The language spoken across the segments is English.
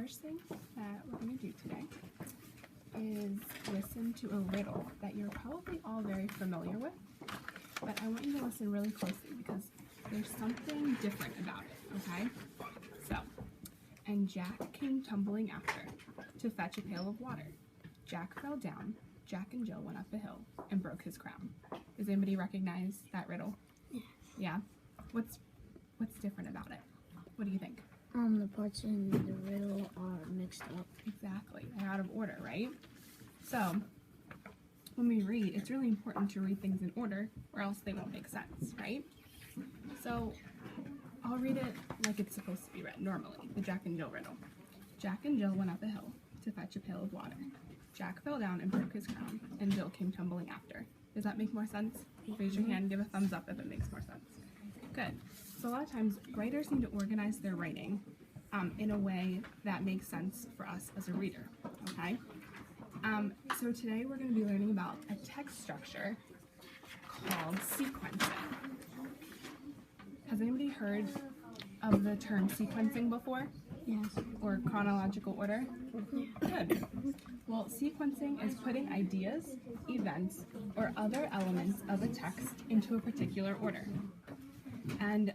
first thing that we're going to do today is listen to a riddle that you're probably all very familiar with, but I want you to listen really closely because there's something different about it, okay? So, and Jack came tumbling after to fetch a pail of water. Jack fell down, Jack and Jill went up a hill and broke his crown. Does anybody recognize that riddle? Yes. Yeah? What's different about it? What do you think? The parts in the riddle are mixed up. Exactly. They're out of order, right? So, when we read, it's really important to read things in order or else they won't make sense, right? So, I'll read it like it's supposed to be read normally, the Jack and Jill riddle. Jack and Jill went up a hill to fetch a pail of water. Jack fell down and broke his crown, and Jill came tumbling after. Does that make more sense? Raise your hand, give a thumbs up if it makes more sense. Good. So a lot of times, writers need to organize their writing in a way that makes sense for us as a reader, okay? So today we're going to be learning about a text structure called sequencing. Has anybody heard of the term sequencing before? Yes. Or chronological order? Good. Well, sequencing is putting ideas, events, or other elements of a text into a particular order. And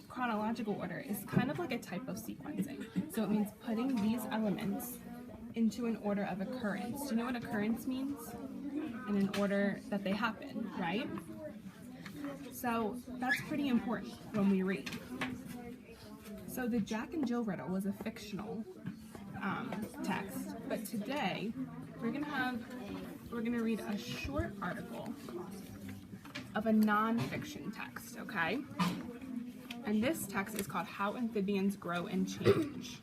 chronological order is kind of like a type of sequencing. So it means putting these elements into an order of occurrence. Do you know what occurrence means? In an order that they happen, right? So that's pretty important when we read. So the Jack and Jill riddle was a fictional text, but today we're gonna read a short article of a non-fiction text, okay? And this text is called How Amphibians Grow and Change.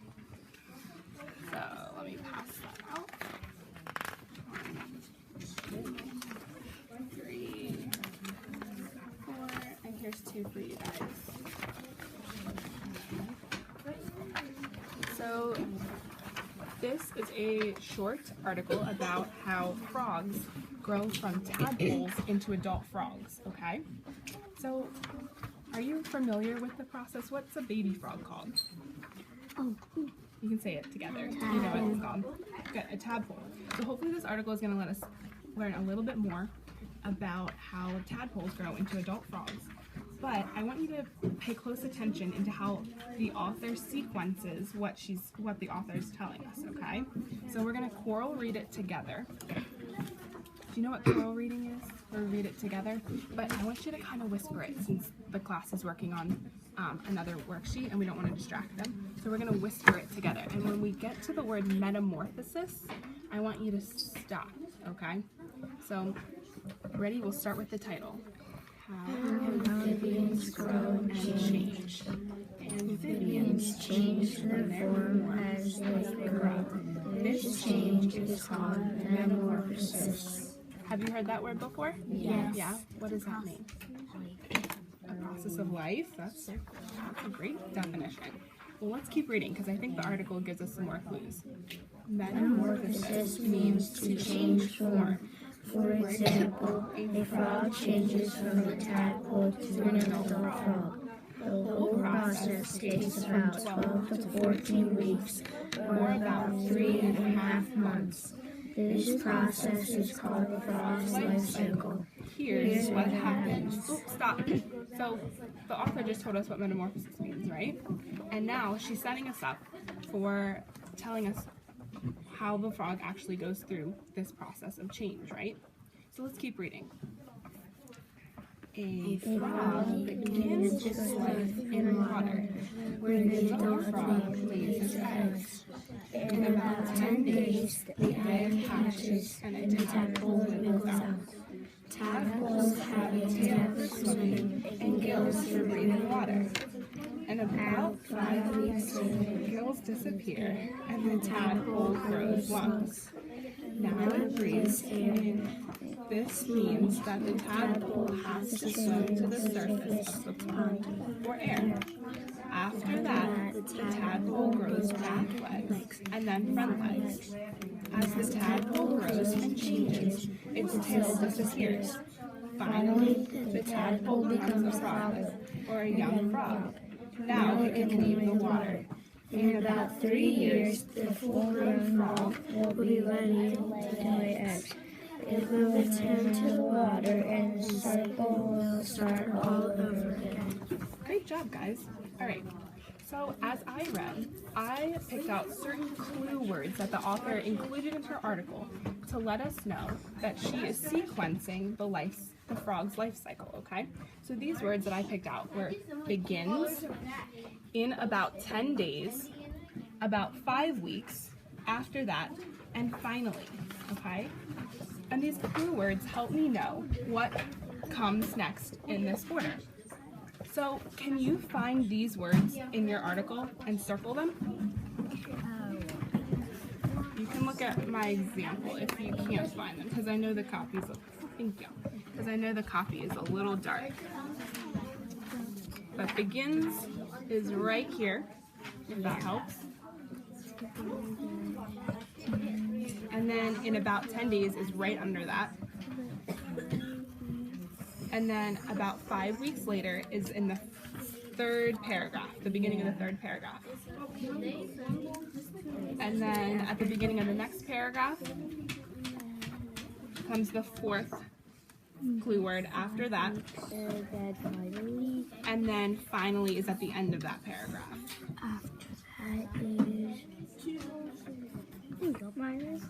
So let me pass that out. 1, 2, 3, 4, and here's 2 for you guys. So this is a short article about how frogs grow from tadpoles into adult frogs, okay? So, are you familiar with the process? What's a baby frog called? Oh. You can say it together. You know what it's called. Good, a tadpole. So hopefully this article is going to let us learn a little bit more about how tadpoles grow into adult frogs. But I want you to pay close attention into how the author sequences what the author is telling us, okay? So we're going to choral read it together. Do you know what choral reading is? Or read it together? But I want you to kind of whisper it since the class is working on another worksheet and we don't want to distract them. So we're going to whisper it together. And when we get to the word metamorphosis, I want you to stop, okay? So, ready? We'll start with the title. How amphibians grow and change. Amphibians change their form as they grow. This change is called metamorphosis. Have you heard that word before? Yes. Yeah? What does that mean? A process of life? That's a great definition. Well, let's keep reading because I think the article gives us some more clues. Metamorphosis means to change form. For example, a frog changes from a tadpole to an adult frog. The whole process takes from 12 to 14 weeks, or about 3.5 months. This process is called the frog's life cycle. Here's what happens. Oh, stop. So, the author just told us what metamorphosis means, right? And now she's setting us up for telling us how the frog actually goes through this process of change, right? So let's keep reading. A frog begins its life in water, where the adult frog lays its eggs. In about 10 days, the egg hatches and a tadpole wiggles out. Tadpoles have a tail for swimming and gills for breathing water. In about 5 weeks, the gills disappear and the tadpole grows lungs. Now it breathes in. This means that the tadpole has to swim to the surface of the pond for air. After that, the tadpole grows back legs and then front legs. As the tadpole grows and changes, its tail disappears. Finally, the tadpole becomes a frog, or a young frog. Now it can leave the water. In about 3 years, the full-grown frog will be ready to lay eggs. It will return to the water and the cycle will start all over again. Great job, guys. All right. So as I read, I picked out certain clue words that the author included in her article to let us know that she is sequencing the frog's life cycle, okay? So these words that I picked out were begins, in about 10 days, about 5 weeks, after that, and finally, okay? And these clue words help me know what comes next in this order. So can you find these words in your article and circle them? You can look at my example if you can't find them, because I know the copy is a little dark. But begins is right here, if that helps. And then in about 10 days is right under that. And then about 5 weeks later is in the third paragraph, the beginning of the third paragraph. And then at the beginning of the next paragraph comes the fourth clue word after that. And then finally is at the end of that paragraph. After that is... Why is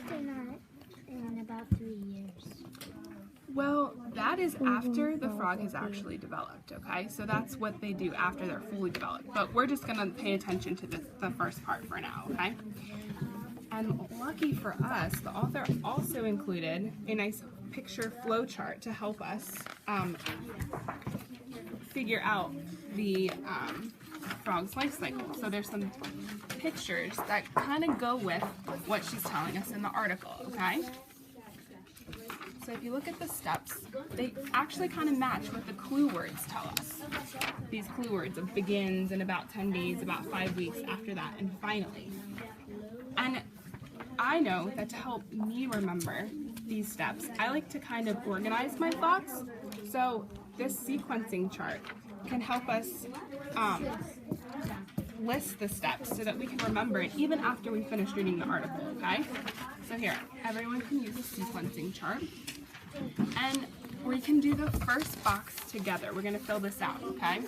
there not in about 3 years? Well, that is after the frog has actually developed, okay? So that's what they do after they're fully developed. But we're just going to pay attention to the first part for now, okay? And lucky for us, the author also included a nice picture flow chart to help us figure out the frog's life cycle. So there's some pictures that kind of go with what she's telling us in the article, okay? So if you look at the steps, they actually kind of match what the clue words tell us. These clue words of begins in about 10 days, about 5 weeks after that, and finally. And I know that to help me remember these steps, I like to kind of organize my thoughts. So this sequencing chart can help us list the steps so that we can remember it even after we finish reading the article, okay? So here, everyone can use a sequencing chart. And we can do the first box together. We're going to fill this out, okay?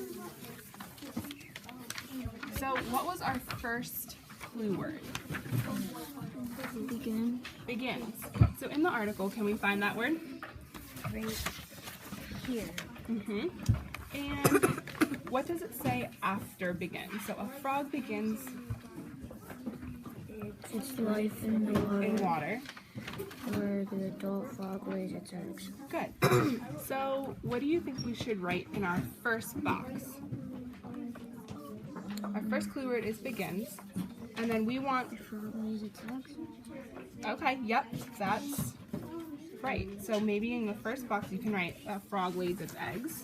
So what was our first clue word? Begin. Begins. So in the article, can we find that word? Right here. And what does it say after begins? So a frog begins its life in the water. in water. Where the adult frog lays its eggs. Good. So what do you think we should write in our first box? Our first clue word is begins. And then we want... The frog lays its eggs? Okay, yep, that's right. So maybe in the first box you can write a frog lays its eggs.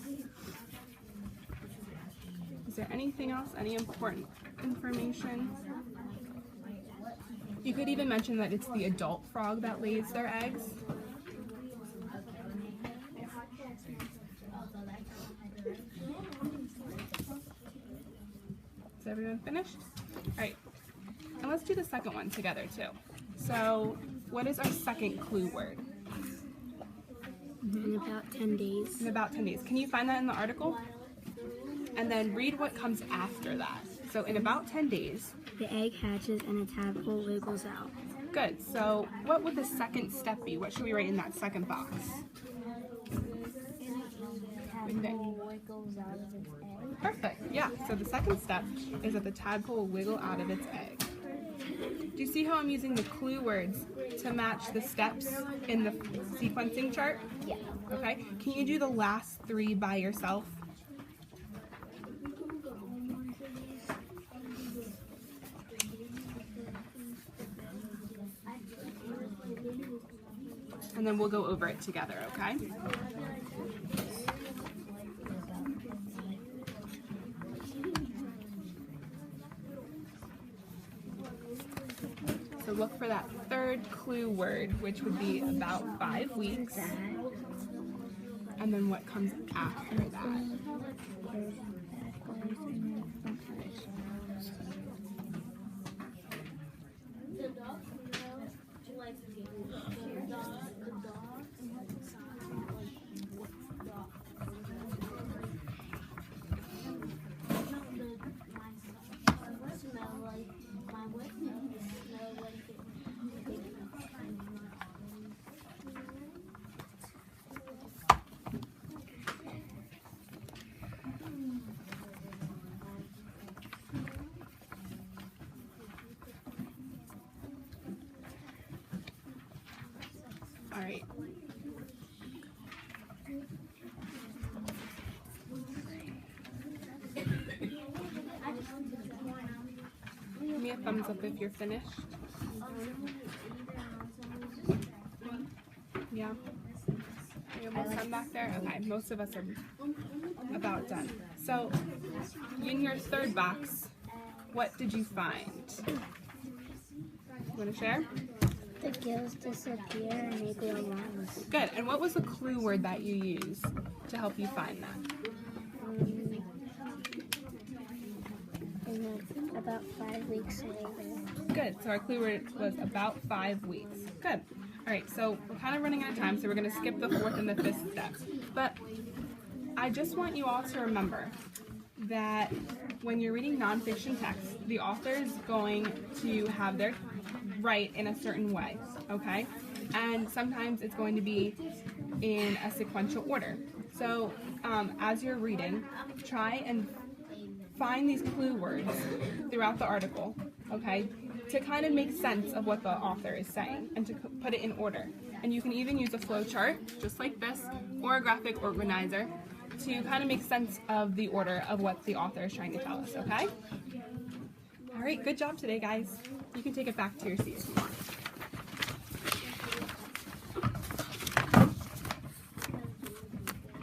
Is there anything else? Any important information? You could even mention that it's the adult frog that lays their eggs. Is everyone finished? All right, and let's do the second one together too. So what is our second clue word? In about 10 days. In about 10 days. Can you find that in the article? And then read what comes after that. So in about 10 days. The egg hatches and a tadpole wiggles out. Good. So what would the second step be? What should we write in that second box? Tadpole wiggles out of its egg. Perfect. Yeah. So the second step is that the tadpole will wiggle out of its egg. Do you see how I'm using the clue words to match the steps in the sequencing chart? Yeah. Okay. Can you do the last 3 by yourself? And then we'll go over it together, okay? So look for that third clue word, which would be about 5 weeks. And then what comes after that? thumbs up if you're finished. Yeah. Are you almost done back there? Okay, most of us are about done. So, in your third box, what did you find? You want to share? The gills disappear and they grow lungs. Good. And what was the clue word that you used to help you find that? And about 5 weeks later. Good. So our clue word was about 5 weeks. Good. All right. So we're kind of running out of time, so we're going to skip the fourth and the fifth step. But I just want you all to remember that when you're reading nonfiction text, the author is going to have their write in a certain way, okay? And sometimes it's going to be in a sequential order. So as you're reading, try and find these clue words throughout the article, okay, to kind of make sense of what the author is saying and to put it in order. And you can even use a flow chart, just like this, or a graphic organizer to kind of make sense of the order of what the author is trying to tell us, okay? All right, good job today, guys. You can take it back to your seats if you want.